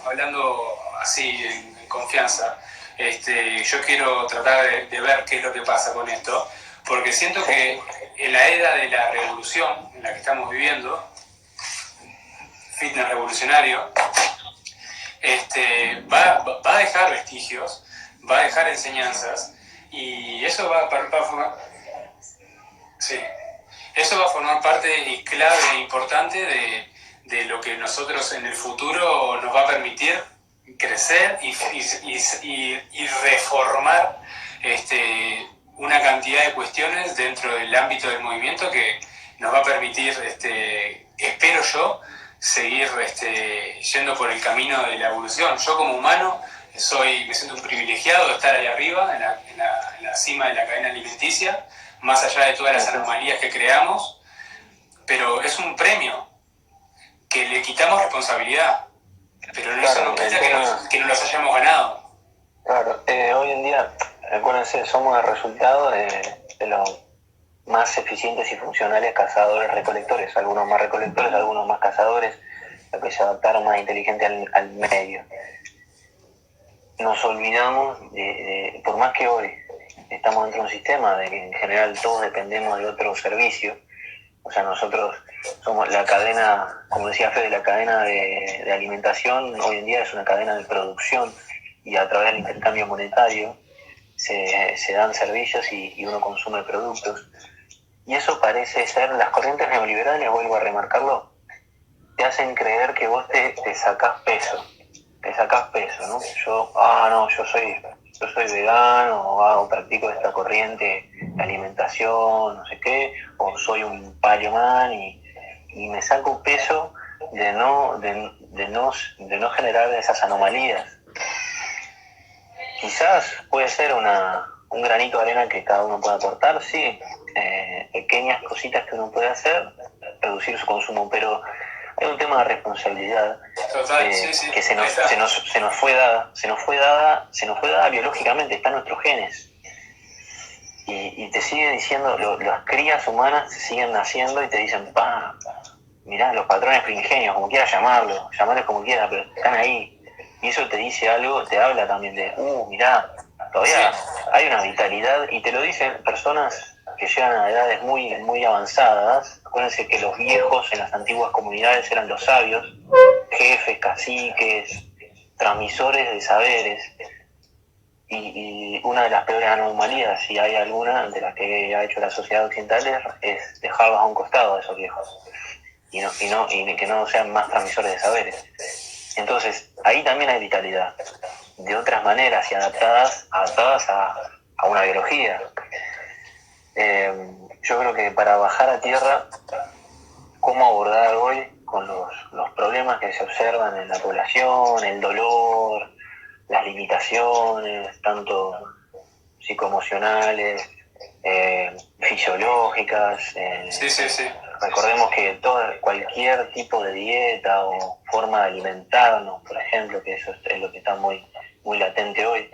hablando así en confianza, yo quiero tratar de ver qué es lo que pasa con esto, porque siento que en la era de la revolución en la que estamos viviendo, fitness revolucionario, va a dejar vestigios, va a dejar enseñanzas, y eso va a formar... Sí. Eso va a formar parte y clave e importante de lo que nosotros en el futuro nos va a permitir crecer y reformar una cantidad de cuestiones dentro del ámbito del movimiento que nos va a permitir, espero yo, seguir yendo por el camino de la evolución. Yo como humano me siento un privilegiado de estar ahí arriba, en la cima de la cadena alimenticia, más allá de todas las anomalías que creamos, pero es un premio que le quitamos responsabilidad, pero eso no quita que no los hayamos ganado. Claro, hoy en día, acuérdense, somos el resultado de los más eficientes y funcionales cazadores-recolectores, algunos más recolectores, algunos más cazadores, los que se adaptaron más inteligente al medio. Nos olvidamos por más que hoy estamos dentro de un sistema de que en general todos dependemos de otro servicio, o sea, nosotros somos la cadena, como decía Fede, la cadena de alimentación hoy en día es una cadena de producción, y a través del intercambio monetario se dan servicios y uno consume productos. Y eso parece ser, las corrientes neoliberales, vuelvo a remarcarlo, te hacen creer que vos te sacás peso, ¿no? Yo soy vegano, o practico esta corriente de alimentación, no sé qué, o soy un paleoman y me saco peso de no generar esas anomalías. Quizás puede ser un granito de arena que cada uno pueda aportar, sí, pequeñas cositas que uno puede hacer, reducir su consumo, pero hay un tema de responsabilidad. Total, sí. Que se nos fue dada biológicamente, está en nuestros genes. Y te sigue diciendo, las crías humanas te siguen naciendo y te dicen, mirá, los patrones primigenios, como quieras llamarlos como quieras, pero están ahí. Y eso te dice algo, te habla también de, mirá, todavía hay una vitalidad, y te lo dicen personas que llegan a edades muy, muy avanzadas. Acuérdense que los viejos en las antiguas comunidades eran los sabios, jefes, caciques, transmisores de saberes. Y una de las peores anomalías, si hay alguna, de las que ha hecho la sociedad occidental, es dejarlos a un costado de esos viejos. Y que no sean más transmisores de saberes. Entonces, ahí también hay vitalidad, de otras maneras y adaptadas a una biología. Yo creo que para bajar a tierra, cómo abordar hoy con los problemas que se observan en la población, el dolor, las limitaciones, tanto psicoemocionales, fisiológicas. Sí. Recordemos que cualquier tipo de dieta o forma de alimentarnos, por ejemplo, que eso es lo que está muy, muy latente hoy,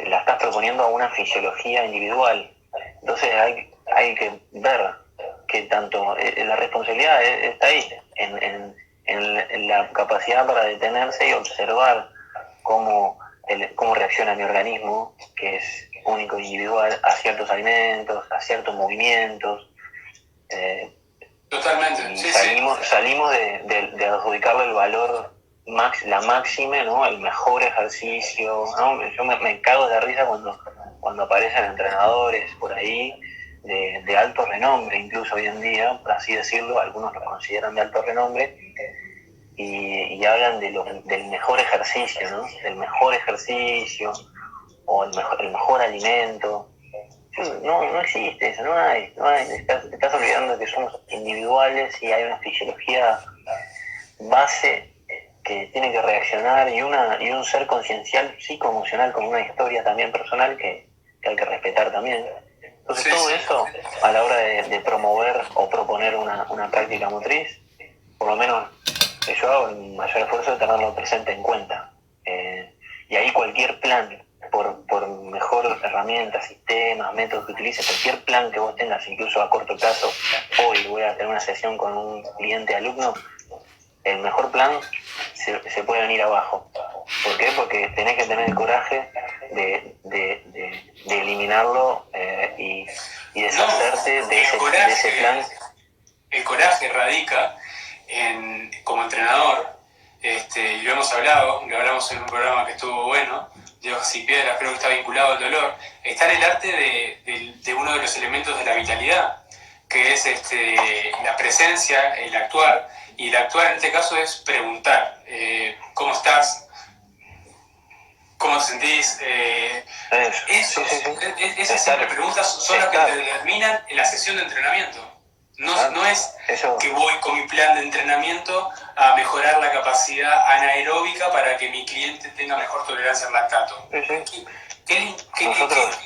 la estás proponiendo a una fisiología individual. Entonces hay que ver que tanto la responsabilidad está ahí, en la capacidad para detenerse y observar cómo reacciona mi organismo, que es único e individual, a ciertos alimentos, a ciertos movimientos. Totalmente, y salimos de adjudicarle el valor, la máxima, ¿no? El mejor ejercicio, ¿no? Yo me cago de risa cuando aparecen entrenadores por ahí de alto renombre, incluso hoy en día, por así decirlo, algunos los consideran de alto renombre, y hablan del mejor ejercicio, ¿no? Del mejor ejercicio, o el mejor alimento. No existe eso, no hay. Te estás olvidando que somos individuales y hay una fisiología base que tiene que reaccionar, y un ser conciencial, psicoemocional, con una historia también personal que hay que respetar también. Entonces todo eso, a la hora de promover o proponer una práctica motriz, por lo menos yo hago el mayor esfuerzo de tenerlo presente en cuenta. Y ahí cualquier plan por mejor herramienta, sistemas, métodos que utilices, cualquier plan que vos tengas, incluso a corto plazo, hoy voy a tener una sesión con un cliente alumno, el mejor plan se puede venir abajo. ¿Por qué? Porque tenés que tener el coraje de eliminarlo y deshacerte de ese plan. El coraje radica como entrenador, y lo hemos hablado, lo hablamos en un programa que estuvo bueno, de Hojas y Piedras, creo que está vinculado al dolor, está en el arte de uno de los elementos de la vitalidad, que es la presencia, el actuar, y el actuar en este caso es preguntar, ¿cómo estás? ¿Cómo te sentís? Esas simples preguntas son las que te determinan en la sesión de entrenamiento. No es que voy con mi plan de entrenamiento a mejorar la capacidad anaeróbica para que mi cliente tenga mejor tolerancia al lactato. Nosotros,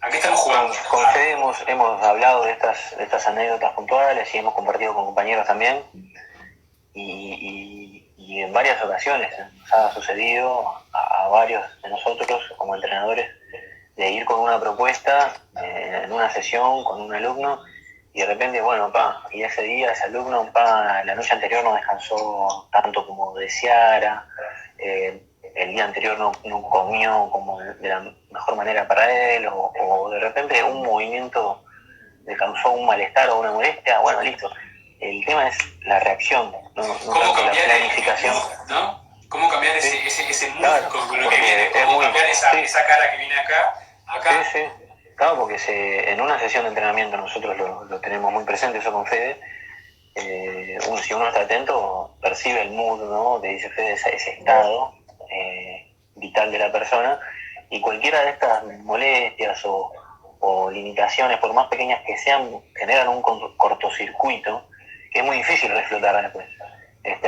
¿a qué estamos jugando? Con Fede hemos hablado de estas anécdotas puntuales y hemos compartido con compañeros también. Y en varias ocasiones nos ha sucedido a varios de nosotros como entrenadores de ir con una propuesta en una sesión con un alumno y de repente, y ese día ese alumno, la noche anterior no descansó tanto como deseara, el día anterior no comió como de la mejor manera para él, o de repente un movimiento le causó un malestar o una molestia, listo. El tema es la reacción, no tanto la planificación. ¿No? ¿Cómo cambiar ese mood con lo que viene? ¿Cómo cambiar esa cara que viene acá? Sí. Claro, porque en una sesión de entrenamiento nosotros lo tenemos muy presente, eso con Fede. Si uno está atento, percibe el mood, ¿no? Te dice Fede, ese estado vital de la persona. Y cualquiera de estas molestias o limitaciones, por más pequeñas que sean, generan un cortocircuito que es muy difícil reflotar después,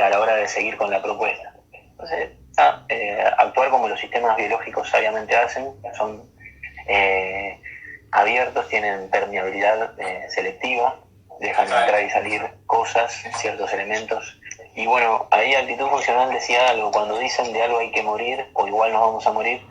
a la hora de seguir con la propuesta. Entonces, actuar como los sistemas biológicos sabiamente hacen, son abiertos, tienen permeabilidad selectiva, dejan entrar y salir cosas, ciertos elementos. Y ahí Actitud Funcional decía algo, cuando dicen de algo hay que morir, o igual nos vamos a morir,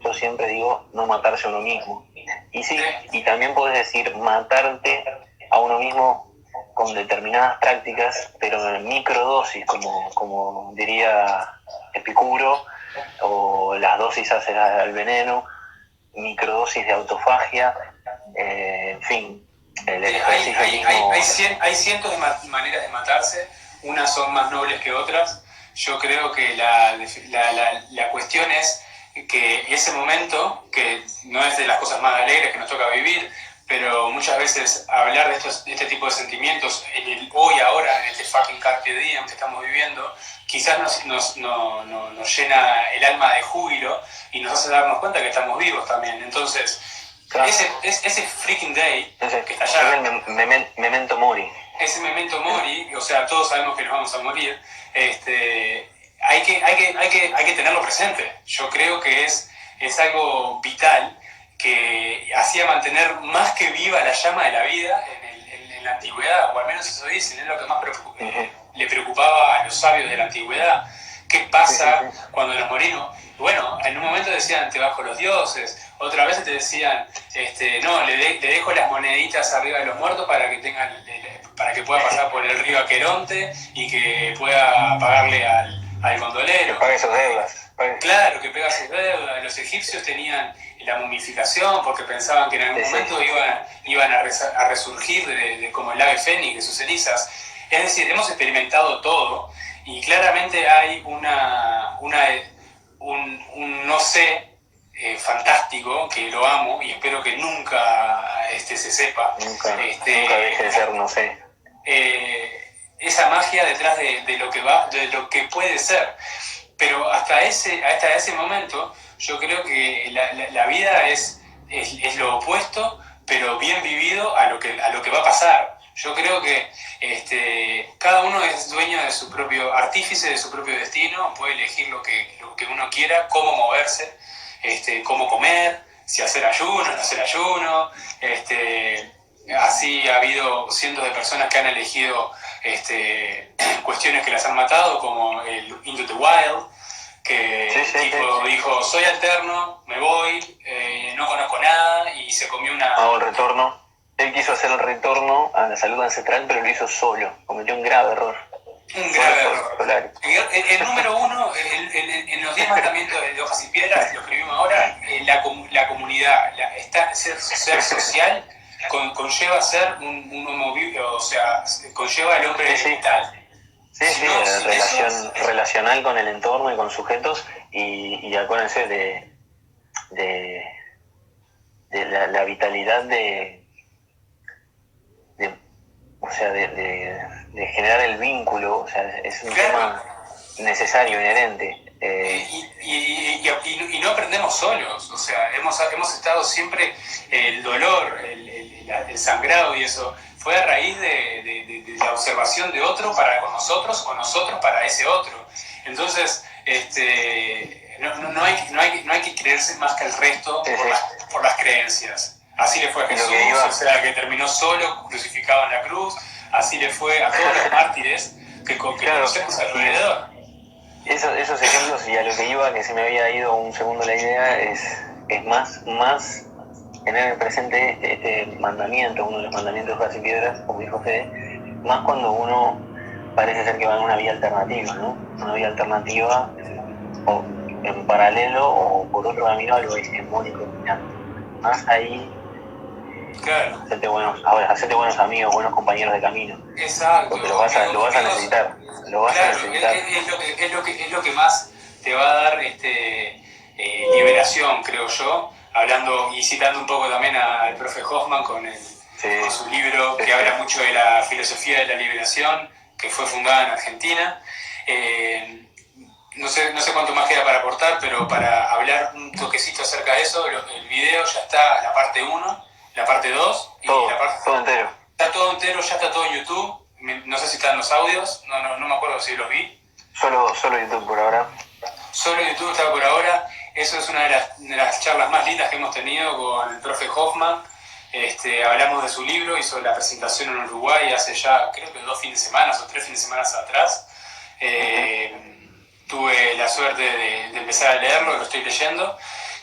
yo siempre digo no matarse a uno mismo. Y sí, y también podés decir matarte a uno mismo con determinadas prácticas, pero en microdosis, como diría Epicuro, o las dosis hacen al veneno, microdosis de autofagia, en fin, el ejercicio mismo. Hay cientos de maneras de matarse, unas son más nobles que otras. Yo creo que la cuestión es que ese momento, que no es de las cosas más alegres que nos toca vivir, pero muchas veces hablar de este tipo de sentimientos en el hoy, ahora, en este fucking carpe diem que estamos viviendo, quizás nos llena el alma de júbilo y nos hace darnos cuenta que estamos vivos también. Entonces, claro, ese freaking day que está allá, memento mori. Ese memento mori, o sea, todos sabemos que nos vamos a morir, hay que tenerlo presente. Yo creo que es algo vital que hacía mantener más que viva la llama de la vida en la antigüedad, o al menos eso dicen, es lo que más le preocupaba a los sabios de la antigüedad. ¿Qué pasa cuando nos morimos? Bueno, en un momento decían, te bajo los dioses, otra vez te decían, no, le dejo las moneditas arriba de los muertos para que pueda pasar por el río Aqueronte y que pueda pagarle al gondolero. Que pague sus deudas. Claro, que pague sus deudas. Los egipcios tenían la momificación porque pensaban que en algún momento iban a resurgir como el ave fénix de sus cenizas. Es decir, hemos experimentado todo y claramente hay un no sé fantástico que lo amo y espero que nunca se sepa. Nunca deje de ser no sé. Esa magia detrás de lo que puede ser. Pero hasta ese momento yo creo que la vida es lo opuesto, pero bien vivido a lo que va a pasar. Yo creo que cada uno es dueño de su propio artífice, de su propio destino, puede elegir lo que uno quiera, cómo moverse, cómo comer, si hacer ayuno, no hacer ayuno. Así ha habido cientos de personas que han elegido cuestiones que las han matado, como el Into the Wild, que tipo, dijo, soy alterno, me voy, no conozco nada, y se comió una... Hago el retorno. Él quiso hacer el retorno a la salud ancestral, pero lo hizo solo. Cometió un grave error. Un grave error. El número uno, en los 10 mandamientos de Hojas y Piedras, lo escribimos ahora, la comunidad, ser social, conlleva ser un homo vivo, o sea, conlleva el hombre vital. Sí, relacional con el entorno y con sujetos, y acuérdense de la vitalidad de generar el vínculo, o sea, es un tema necesario, inherente. Y no aprendemos solos, o sea, hemos estado siempre, el dolor, el sangrado y eso, fue a raíz de la observación de otro para con nosotros, o nosotros para ese otro. Entonces, no hay que creerse más que el resto por las creencias. Así le fue a Jesús, o sea, que terminó solo, crucificado en la cruz. Así le fue a todos los mártires que conocemos alrededor. Esos ejemplos, y a lo que iba, que se me había ido un segundo la idea, es más tener presente este mandamiento, uno de los mandamientos de Hojas y Piedras, como dijo Fede, más cuando uno parece ser que va en una vía alternativa, ¿no? Una vía alternativa, o en paralelo o por otro camino, algo hegemónico. Más ahí. Claro. Hacete buenos amigos, buenos compañeros de camino. Exacto. Porque lo vas a necesitar. Es lo que más te va a dar liberación, creo yo. Hablando y citando un poco también al profe Hoffman con su libro que habla mucho de la filosofía de la liberación, que fue fundada en Argentina. No sé cuánto más queda para aportar, pero para hablar un toquecito acerca de eso, el video ya está, la parte 1, la parte 2 y todo, la parte... todo entero. Está todo entero, ya está todo en YouTube. No sé si están los audios, no me acuerdo si los vi. Solo YouTube por ahora. Solo YouTube está por ahora. Eso es una de las charlas más lindas que hemos tenido con el profe Hoffman. Hablamos de su libro, hizo la presentación en Uruguay hace ya, creo que 2 fines de semana o 3 fines de semana atrás. Tuve la suerte de empezar a leerlo, lo estoy leyendo.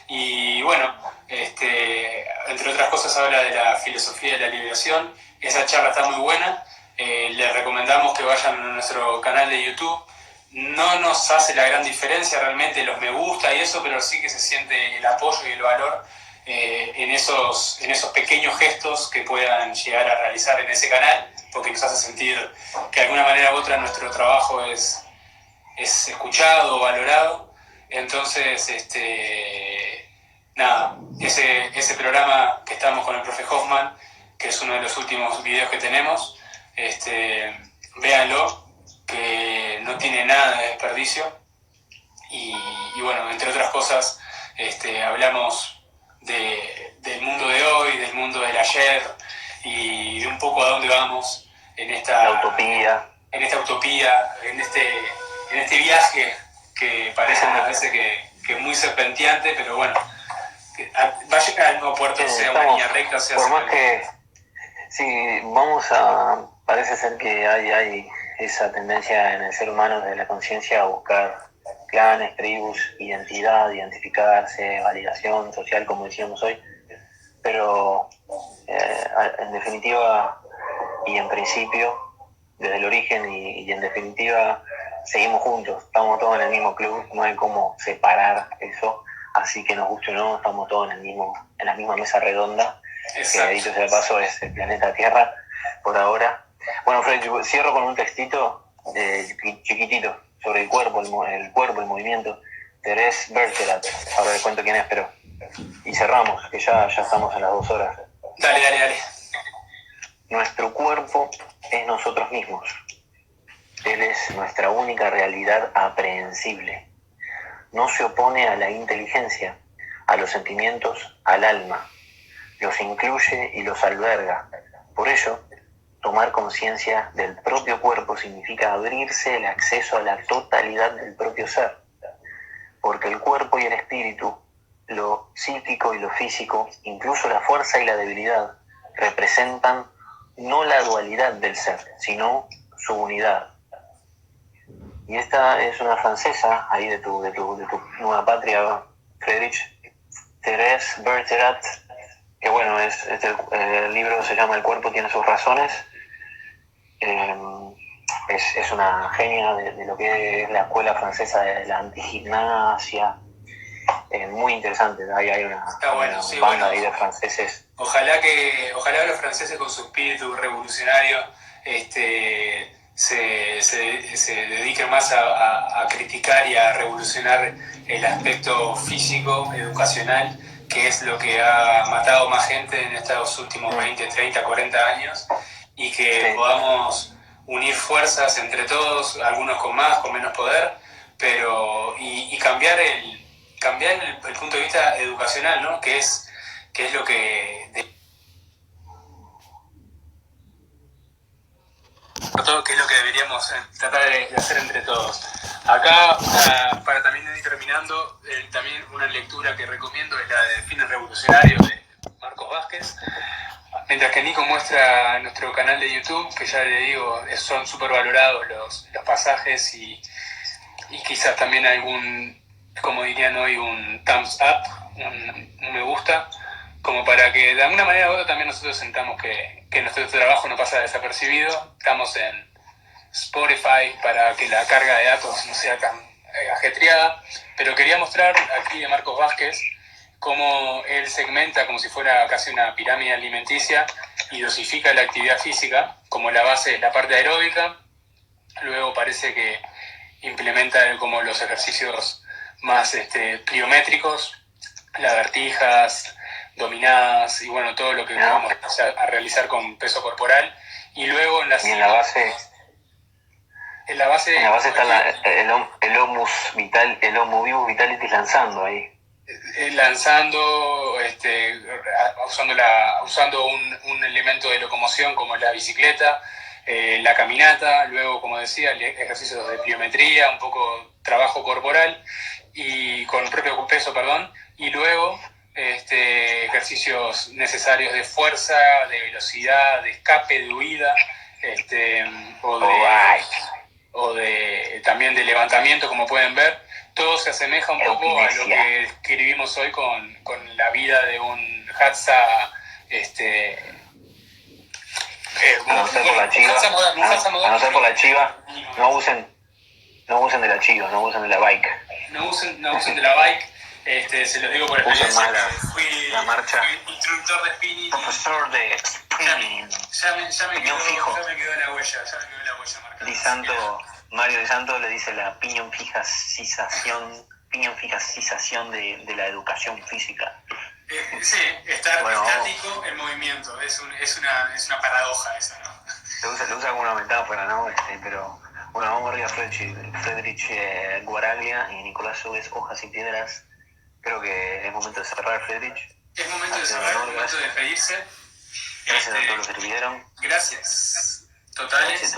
Y bueno, entre otras cosas habla de la filosofía de la liberación. Esa charla está muy buena. Les recomendamos que vayan a nuestro canal de YouTube. No nos hace la gran diferencia realmente los me gusta y eso, pero sí que se siente el apoyo y el valor en esos pequeños gestos que puedan llegar a realizar en ese canal, porque nos hace sentir que de alguna manera u otra nuestro trabajo es escuchado o valorado. Entonces, ese programa que estamos con el profe Hoffman, que es uno de los últimos videos que tenemos, véanlo, que no tiene nada de desperdicio. Y bueno, entre otras cosas, hablamos del mundo de hoy, del mundo del ayer, y de un poco a dónde vamos en esta utopía, en este viaje que parece a veces que es muy serpenteante, pero bueno, va a llegar al mismo puerto, sea una línea recta, sea... Por más que... Sí, parece ser que hay esa tendencia en el ser humano de la conciencia a buscar clanes, tribus, identidad, identificarse, validación social, como decíamos hoy, pero en definitiva y en principio, desde el origen y en definitiva, seguimos juntos, estamos todos en el mismo club, no hay cómo separar eso, así que nos guste o no, estamos todos en la misma mesa redonda. Exacto. Que dicho sea de paso es el planeta Tierra por ahora. Bueno, Fred, yo cierro con un textito chiquitito sobre el cuerpo, el movimiento. Thérèse Bergerac, ahora les cuento quién es, pero... Y cerramos, que ya estamos a las 2 horas. Dale. Nuestro cuerpo es nosotros mismos. Él es nuestra única realidad aprehensible. No se opone a la inteligencia, a los sentimientos, al alma. Los incluye y los alberga. Por ello, tomar conciencia del propio cuerpo significa abrirse el acceso a la totalidad del propio ser. Porque el cuerpo y el espíritu, lo psíquico y lo físico, incluso la fuerza y la debilidad, representan no la dualidad del ser, sino su unidad. Y esta es una francesa, ahí de tu nueva patria, Friedrich Thérèse Bertherat, que bueno, el libro se llama El cuerpo tiene sus razones. Es una genia de lo que es la escuela francesa de la antigimnasia. Muy interesante, ahí hay una banda ahí de franceses. Ojalá los franceses con su espíritu revolucionario se dediquen más a criticar y a revolucionar el aspecto físico, educacional, que es lo que ha matado más gente en estos últimos 20, 30, 40 años, y que podamos unir fuerzas entre todos, algunos con más, con menos poder, pero y cambiar el punto de vista educacional, ¿no? Que es lo que deberíamos tratar de hacer entre todos. Acá, para también ir terminando, también una lectura que recomiendo es la de Fines Revolucionarios de Marcos Vázquez. Mientras que Nico muestra en nuestro canal de YouTube, que ya le digo, son súper valorados los pasajes y quizás también algún, como dirían hoy, un thumbs up, un me gusta, como para que de alguna manera u otra también nosotros sentamos que nuestro trabajo no pasa desapercibido. Estamos en Spotify para que la carga de datos no sea tan ajetreada, pero quería mostrar aquí de Marcos Vázquez cómo él segmenta como si fuera casi una pirámide alimenticia y dosifica la actividad física como la base, la parte aeróbica. Luego parece que implementa como los ejercicios más pliométricos, lagartijas, dominadas y bueno, todo lo que vamos a realizar con peso corporal. Y luego en la base está el Homo Vivus Vitalis lanzando ahí. Usando un elemento de locomoción como la bicicleta, la caminata, luego, como decía, ejercicios de pliometría, un poco trabajo corporal y con propio peso, y luego ejercicios necesarios de fuerza, de velocidad, de escape, de huida, también de levantamiento, como pueden ver. Todo se asemeja un poco a lo que escribimos hoy con la vida de un Hadza, a no ser por la chiva, no abusen de la chiva, no abusen de la bike. No usen de la bike, se los digo por experiencia. Fui instructor de spinning. Profesor de spinning. Ya me quedó la huella marcada. Mario Di Santo le dice la piñón fijacización de la educación física. Sí, estar estático en movimiento, es una paradoja esa, ¿no? Lo usa como una metáfora, ¿no? Pero bueno, vamos arriba a Friedrich Guaraglia y Nicolás Sogues, Hojas y Piedras. Creo que es momento de cerrar, Friedrich. Es momento de cerrar, es momento de despedirse. Gracias a todos los que te pidieron. Gracias totales.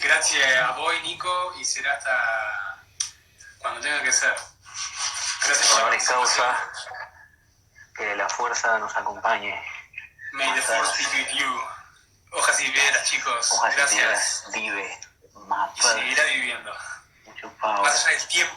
Gracias a vos, Nico, y será hasta cuando tenga que ser. Gracias por la participación. Que la fuerza nos acompañe. May the force be with you. Hojas y piedras, chicos. Hojas y piedras, vive. Y seguirá viviendo. Mucho power. Más allá del tiempo.